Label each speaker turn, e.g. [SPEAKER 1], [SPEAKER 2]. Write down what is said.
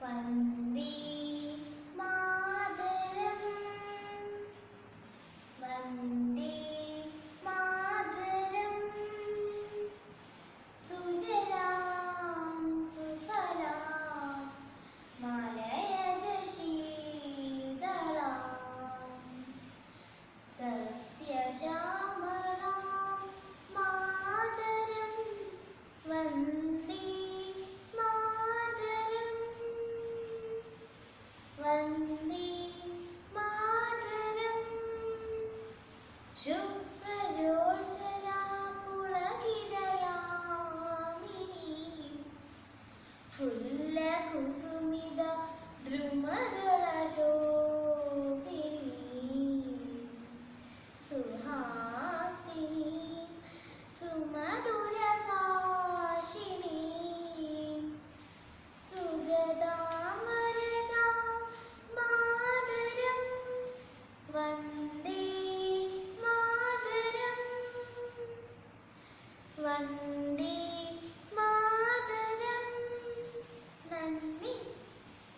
[SPEAKER 1] Vande Mataram Vande Mataram സുജലാം സുഫലാം മലയജ ശീതളാം സസ്യശ്യാമളാം Mataram Vande Mataram Vande Mataram ശുഭ്രജോത്സനാ പുളകിതയാമിനീ ഫുല്ലകുസുമിത ദ്രുമദളശോഭിനീ